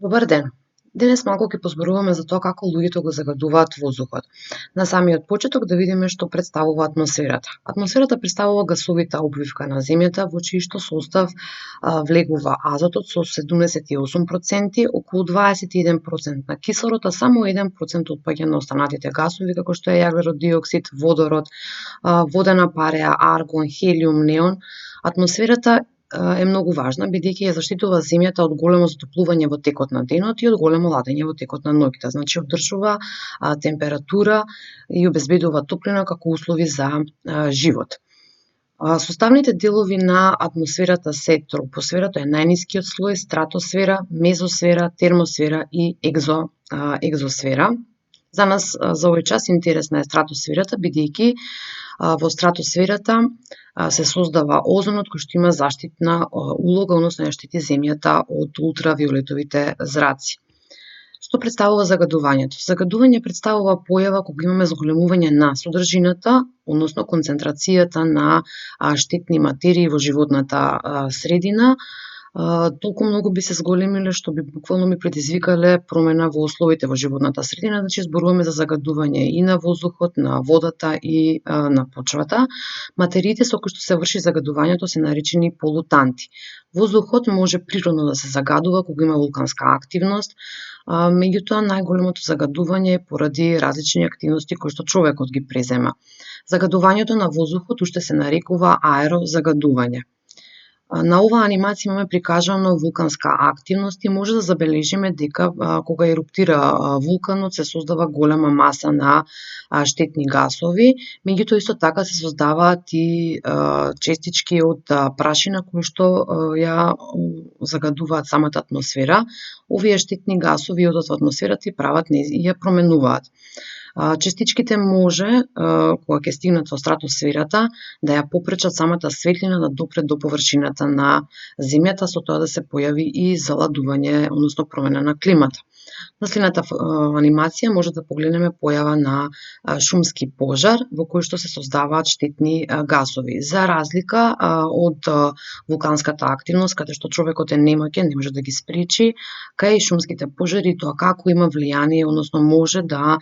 Добар ден. Денес малку ќе позборуваме за тоа како луѓето го загадуваат воздухот. На самиот почеток да видиме што представува атмосферата. Атмосферата представува гасовита обвивка на земјата во чиј што состав влегува азотот со 78%, околу 21% на кислород, а само 1% отпаѓа на останатите гасови како што е јаглерод диоксид, водород, водена пареа, аргон, хелиум, неон. Атмосферата е многу важна, бидејќи ја заштитува земјата од големо затоплување во текот на денот и од големо ладење во текот на ноќта. Значи, одржува температура и обезбедува топлина како услови за живот. Составните делови на атмосферата се тропосферата е најнискиот слој, стратосфера, мезосфера, термосфера и екзосфера. За нас за овој час интересна е стратосферата, бидејќи во стратосферата се создава озонот кој што има заштитна улога, односно ја штити земјата од ултравиолетовите зраци. Што представува загадувањето? Загадување представува појава кога имаме зголемување на содржината, односно концентрацијата на штетни материи во животната средина, толку многу би се зголемиле што би буквално ми предизвикале промена во условите во животната средина, значи зборуваме за загадување и на воздухот, на водата и на почвата. Материите со кои што се врши загадувањето се наречени полутанти. Воздухот може природно да се загадува кога има вулканска активност, меѓутоа најголемото загадување е поради различни активности кои што човекот ги презема. Загадувањето на воздухот уште се нарекува аерозагадување. На оваа анимација имаме прикажано вулканска активност и може да забележиме дека кога еруптира вулканот се создава голема маса на штетни гасови, меѓутоа исто така се создаваат и честички од прашина кои што ја загадуваат самата атмосфера. Овие штетни гасови одат во атмосферата и прават и ја променуваат. Честичките може, кога ќе стигнат во стратосферата, да ја попречат самата светлина да допре до површината на земјата, со тоа да се појави и заладување, односно промена на климата. На следната анимација може да погледнеме појава на шумски пожар во кој што се создаваат штетни гасови. За разлика од вулканската активност, каде што човекот е немоќен, не може да ги спречи, кај шумските пожари тоа како има влијание, односно може да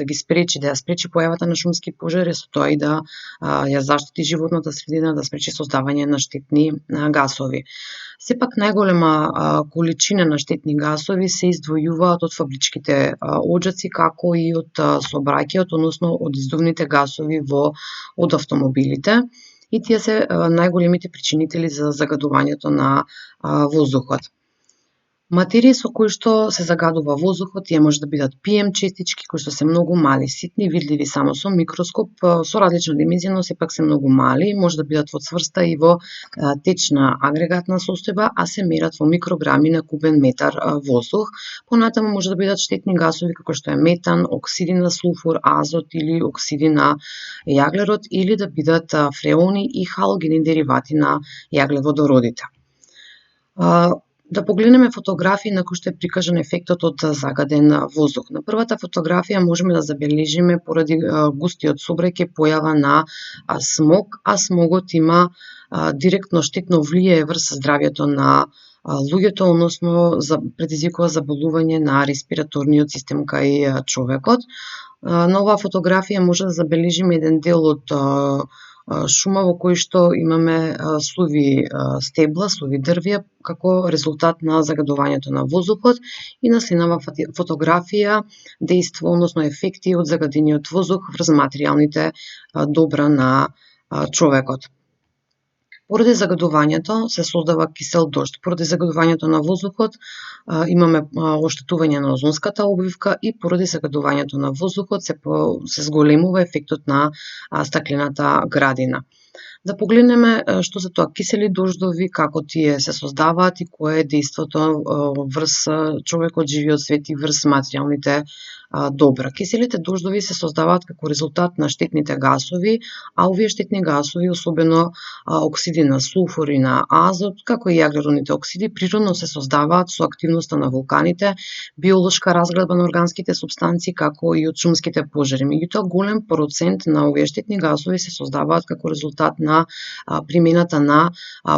ги спречи, да ја спречи појавата на шумски пожари, со тоа и да ја заштити животната средина, да спречи создавање на штетни гасови. Сепак најголема количина на штетни гасови се издвојуваат од фабричките оджаци, како и од сообраќајот, односно од издувните гасови од автомобилите, и тие се најголемите причинители за загадувањето на воздухот. Материи со кои што се загадува воздухот, тие може да бидат PM честички, кои што се многу мали, ситни, видливи само со микроскоп, со различна димензија, но сепак се многу мали, може да бидат во цврста и во течна агрегатна состојба, а се мерат во микрограми на кубен метар воздух. Понатаму може да бидат штетни гасови како што е метан, оксиди на сулфур, азот или оксиди на јаглерод, или да бидат фреони и халогени деривати на јаглеводородите. Да погледнеме фотографии на кои што е прикажан ефектот од загаден воздух. На првата фотографија можеме да забележиме поради густиот сообраќај појава на смог, а смогот има директно штетно влијае врз здравјето на луѓето, односно предизвикува заболување на респираторниот систем кај човекот. На оваа фотографија може да забележиме еден дел од шума во кој што имаме суви стебла, суви дрвја, како резултат на загадувањето на воздухот, и на следнава фотографија дејство, односно ефекти од загадениот воздух врз материјалните добра на човекот. Поради загадувањето се создава кисел дожд. Поради загадувањето на воздухот имаме оштетување на озонската обвивка и поради загадувањето на воздухот се зголемува ефектот на стаклената градина. Да погледнеме што се тоа кисели дождови, како тие се создаваат и кое е дејството врз човекот, живиот свет и врз материјалните добра. Киселите дождови се создаваат како резултат на штетните гасови, а овие штетни гасови, особено оксиди на сулфур и на азот, како и јаглероните оксиди, природно се создаваат со активноста на вулканите, биолошка разградба на органските супстанции, како и од шумските пожари. Меѓутоа, голем процент на овие штетни гасови се создаваат како резултат на примената на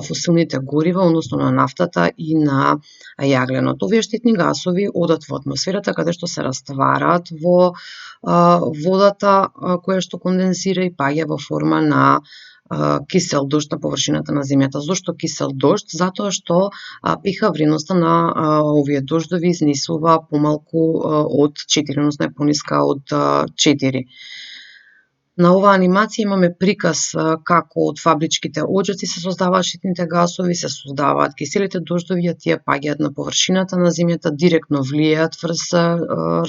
фосилните горива, односно на нафтата и на јагленот. Овие штетни гасови одат во атмосферата, каде што се раствараат во водата која што конденсира и паѓа во форма на кисел дожд на површината на земјата. Зошто кисел дожд? Затоа што pH вредноста на овие дождови изнесува помалку од 4, односно е пониска од 4. На оваа анимација имаме приказ како од фабричките оджаци се создаваат штетните гасови, се создаваат киселите дождови, а тие паѓаат на површината на земјата, директно влијаат врз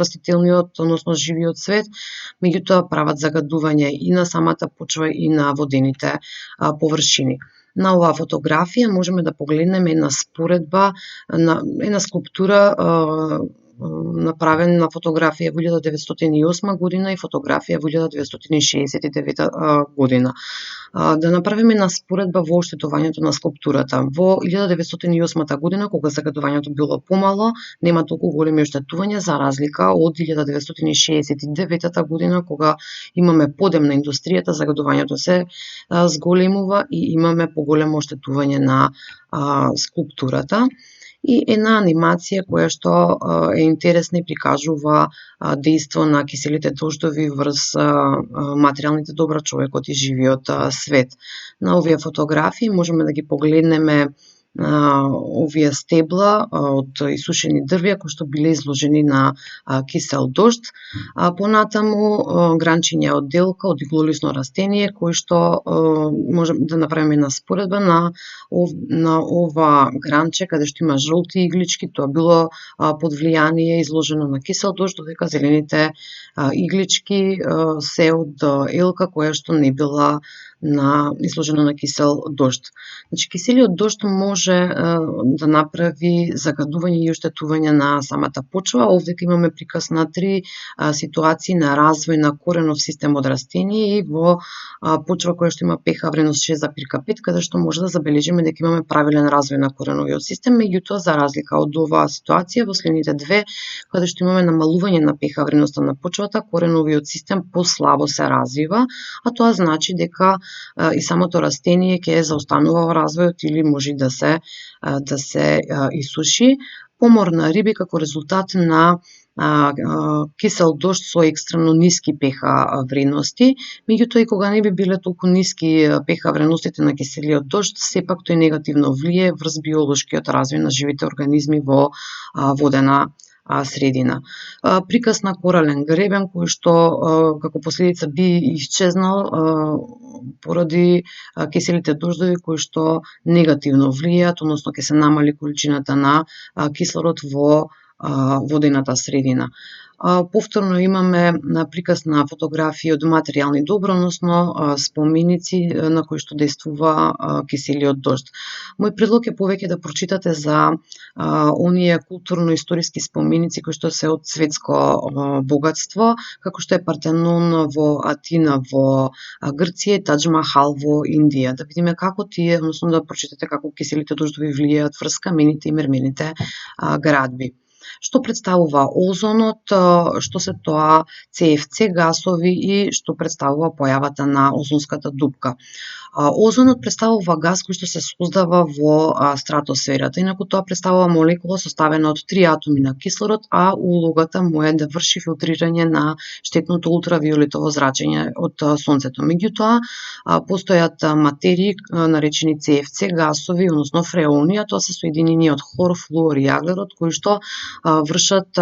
растителниот, односно живиот свет, меѓутоа прават загадување и на самата почва и на водените површини. На оваа фотографија можеме да погледнеме една споредба, една скулптура направена фотографија во 1908 година и фотографија во 1969 година. Да направиме една споредба во оштетувањето на скулптурата. Во 1908 година, кога загадувањето било помало, нема толку големи оштетувања, за разлика од 1969 година, кога имаме подем на индустријата, загадувањето се зголемува и имаме поголемо оштетување на скулптурата. И една анимација која што е интересна и прикажува дејство на киселите дождови врз материјалните добра, човекот и живиот свет. На овие фотографии можеме да ги погледнеме овие стебла од исушени дрвја кои што биле изложени на кисел дожд. Понатаму гранчиња од делка од иглолисно растение кој што можеме да направиме една споредба на ова гранче каде што има жолти иглички, тоа било под влијание изложено на кисел дожд, додека зелените иглички се од елка која што не била изложено на кисел дожд. Значи, киселиот дожд може да направи загадување и оштетување на самата почва. Овдека имаме приказ на 3 ситуации на развој на коренов систем од растение и во почва која што има pH вредност 6,5, каде што може да забележиме дека имаме правилен развој на кореновиот систем, меѓутоа за разлика од оваа ситуација во следните две, каде што имаме намалување на pH вредноста на почвата, кореновиот систем послабо се развива, а тоа значи дека и самото растение ќе заостанува во развојот или може да се исуши. Помор на риби како резултат на кисел дожд со екстремно ниски pH вредности, меѓутоа и кога не би биле толку ниски pH вредностите на киселиот дожд, сепак тој негативно влие врз биолошкиот развој на живите организми во водена средина. Приказ на корален гребен кој што како последица би исчезнал поради киселите дождови кои што негативно влијаат, односно ќе се намали количината на кислород во водената средина. Повторно имаме приказ на фотографии од материјални добра, односно споменици на кои што действува киселиот дожд. Мој предлог е повеќе да прочитате за оние културно-историски споменици кои што се од светско богатство, како што е Партенон во Атина во Грција и Тадж Махал во Индија. Да видиме како тие, односно да прочитате како киселите дождови влијаат врз камените и мермените градби. Што представува озонот, што се тоа CFC гасови и што представува појавата на озонската дупка. Озонот представува гас кој што се создава во стратосферата, инаку тоа представува молекула составена од 3 атоми на кислород, а улогата му е да врши филтрирање на штетното ултравиолетово зрачење од сонцето. Меѓутоа, постојат материи наречени CFC гасови, односно фреони, а тоа се соединени од хлор, флуор и јаглерод, кои што вршат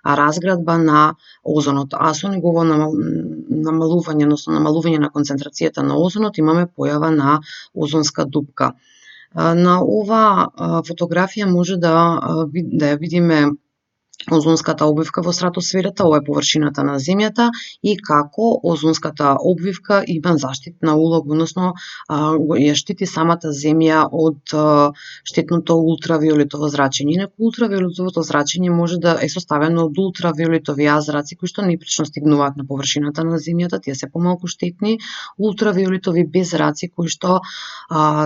разградба на озонот. А со негово намалување, односно намалување на концентрацијата на озонот, имаме појава на озонска дупка. На оваа фотографија може да ја видиме озонската обвивка во стратосферата, ова е површината на земјата, и како озонската обвивка има заштитна улога, односно ја штити самата земја од штетното ултравиолетово зрачење. Инаку ултравиолетовото зрачење може да е составено од ултравиолетови азраци кои што непречно стигнуваат на површината на земјата, тие се помалку штетни, ултравиолетови безраци кои што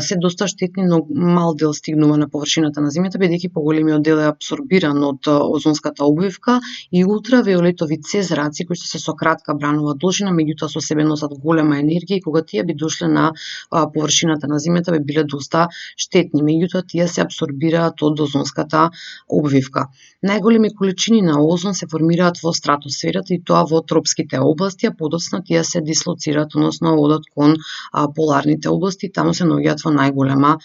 се доста штетни, но мал дел стигнува на површината на земјата, бидејќи поголемиот дел е апсорбиран од озонската обвивка, и ултравиолетови C зраци кои што се со кратка бранова должина, меѓутоа со себе носат голема енергија, и кога тие би дошле на површината на земјата би биле доста штетни, меѓутоа тие се апсорбираат од озонската обвивка. Најголеми количини на озон се формираат во стратосферата, и тоа во тропските области, а подоцна тие се дислоцираат, односно одат кон поларните области, таму се наоѓаат во најголема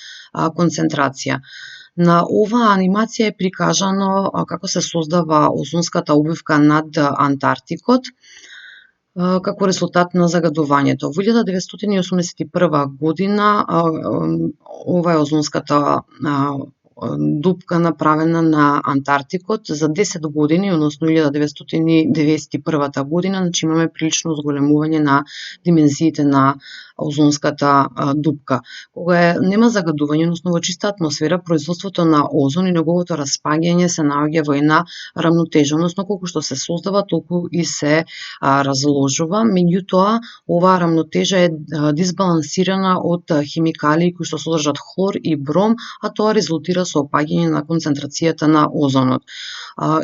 концентрација. На оваа анимација е прикажано како се создава озонската обвивка над Антарктикот како резултат на загадувањето. Во 1981 година ова е озонската дупка направена на Антарктикот за 10 години, односно 1991 година, значи имаме прилично зголемување на димензиите на озонската дупка. Кога нема загадување, односно во чиста атмосфера, производството на озон и неговото распаѓање се наоѓа во една рамнотежа, односно колку што се создава, толку и се разложува, меѓутоа оваа рамнотежа е дисбалансирана од химикалии кои што содржат хлор и бром, а тоа резултира со опаѓање на концентрацијата на озонот.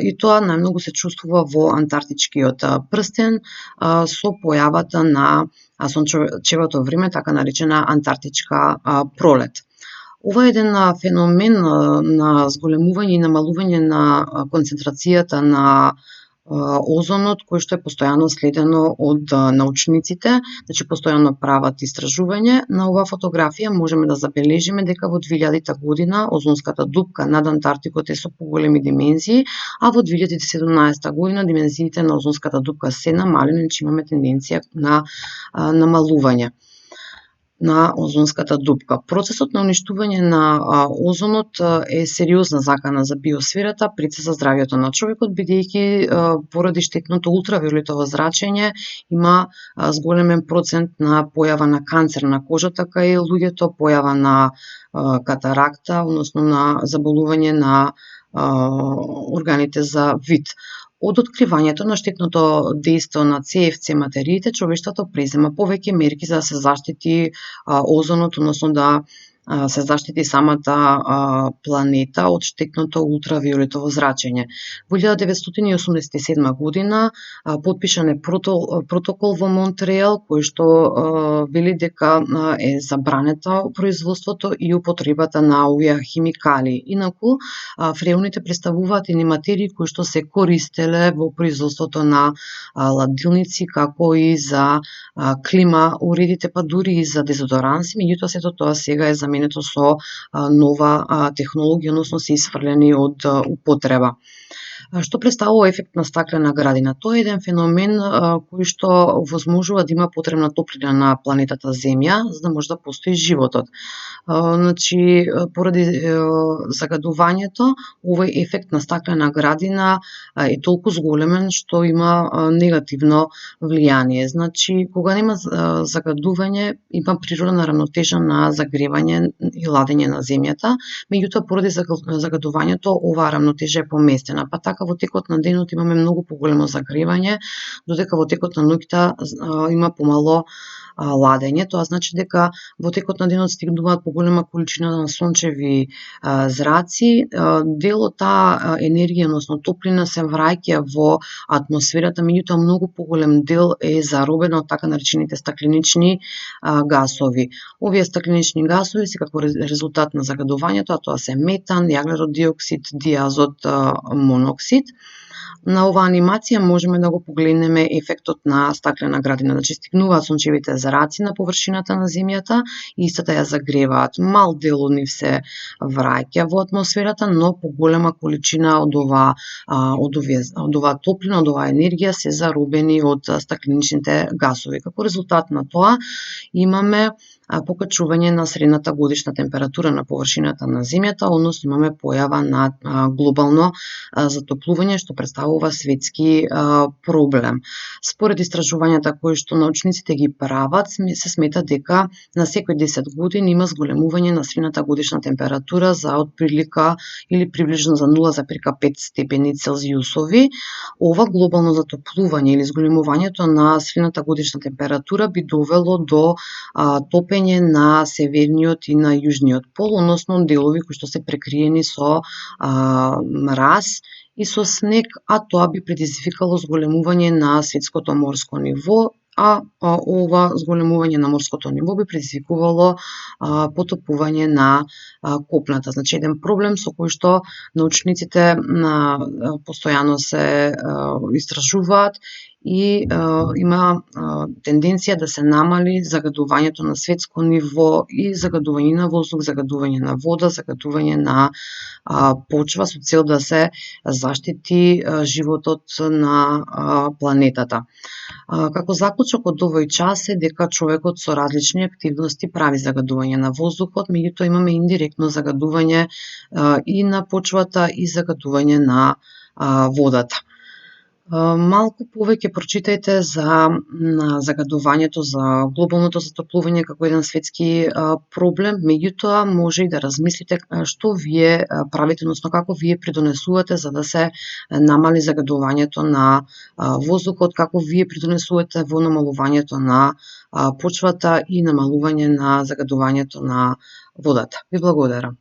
И тоа најмногу се чувствува во антарктичкиот прстен со појавата на сончевото време, така наречена антарктичка пролет. Ова е еден феномен на зголемување и намалување на концентрацијата на озонот, кој што е постојано следено од научниците, значи постојано прават истражување. На оваа фотографија можеме да забележиме дека во 2000 година озонската дупка над Антарктикот е со поголеми димензии, а во 2017 година димензиите на озонската дупка се намалени, значи имаме тенденција на намалување на озонската дупка. Процесот на уништување на озонот е сериозна закана за биосферата, пред се за здравјето на човекот, бидејќи поради штетното ултравиолетово зрачење има зголемен процент на појава на канцер на кожата кај луѓето, појава на катаракта, односно на заболување на органите за вид. Од откривањето на штетното дејство на CFC материите, човештвото презема повеќе мерки за да се заштити озонот, односно да се заштити самата планета од штетното ултравиолетово зрачење. Во 1987 година потпишан е протокол во Монтреал кој што вели дека е забранета производството и употребата на овие химикали. Инаку фреоните представуваат и материи кои што се користеле во производството на ладилници, како и за клима уредите, па дури и за дезодоранси, меѓутоа сето тоа сега е заменето со нова технологија, односно се исфрлени од употреба. Што представува ефект на стаклена градина? Тоа е еден феномен кој што возможува да има потребна топлина на планетата Земја, за да може да постои животот. Значи, поради загадувањето, овој ефект на стаклена градина е толку зголемен што има негативно влијание. Значи, кога нема загадување, има природна рамнотежа на загревање и ладење на земјата, меѓутоа поради загадувањето оваа рамнотежа е поместена, па така во текот на денот имаме многу поголемо загревање, додека во текот на ноќта има помало ладење. Тоа значи дека во текот на денот стигнуваат поголема количина на сончеви зраци, дел од таа енергија, односно топлина, се враќа во атмосферата, меѓутоа многу поголем дел е заробен од така наречените стакленични гасови. Овие стакленични гасови се како резултат на загадувањето, а тоа се метан, јаглерод диоксид, диазот моноксид. На оваа анимација можеме да го погледнеме ефектот на стаклена градина. Значи, стигнуваат сончевите зраци на површината на земјата и истата ја загреваат. Мал дел од нив се враќа во атмосферата, но поголема количина од оваа топлина, од оваа енергија се заробени од стакленичните гасови. Како резултат на тоа имаме покачување на средната годишна температура на површината на земјата, односно имаме појава на глобално затоплување што представува светски проблем. Според истражувањата кои што научниците ги прават, се смета дека на секои 10 години има зголемување на средната годишна температура за отприлика или приближно за 0,5 степени Целзиусови. Ова глобално затоплување или зголемувањето на средната годишна температура би довело до топење на северниот и на јужниот пол, односно делови кои што се прекриени со мраз и со снег, а тоа би предизвикало зголемување на светското морско ниво, а ова зголемување на морското ниво би предизвикувало потопување на копната. Значи, еден проблем со кој што научниците постојано се истражуваат и има тенденција да се намали загадувањето на светско ниво и загадување на воздух, загадување на вода, загадување на почва со цел да се заштити животот на планетата. Како заклучок од овој час е дека човекот со различни активности прави загадување на воздухот, меѓутоа имаме индиректно загадување и на почвата и загадување на водата. Малку повеќе прочитајте за загадувањето, за глобалното затоплување како еден светски проблем, меѓутоа може и да размислите што вие правите, односно како вие придонесувате за да се намали загадувањето на воздухот, како вие придонесувате во намалувањето на почвата и намалување на загадувањето на водата. Ви благодарам.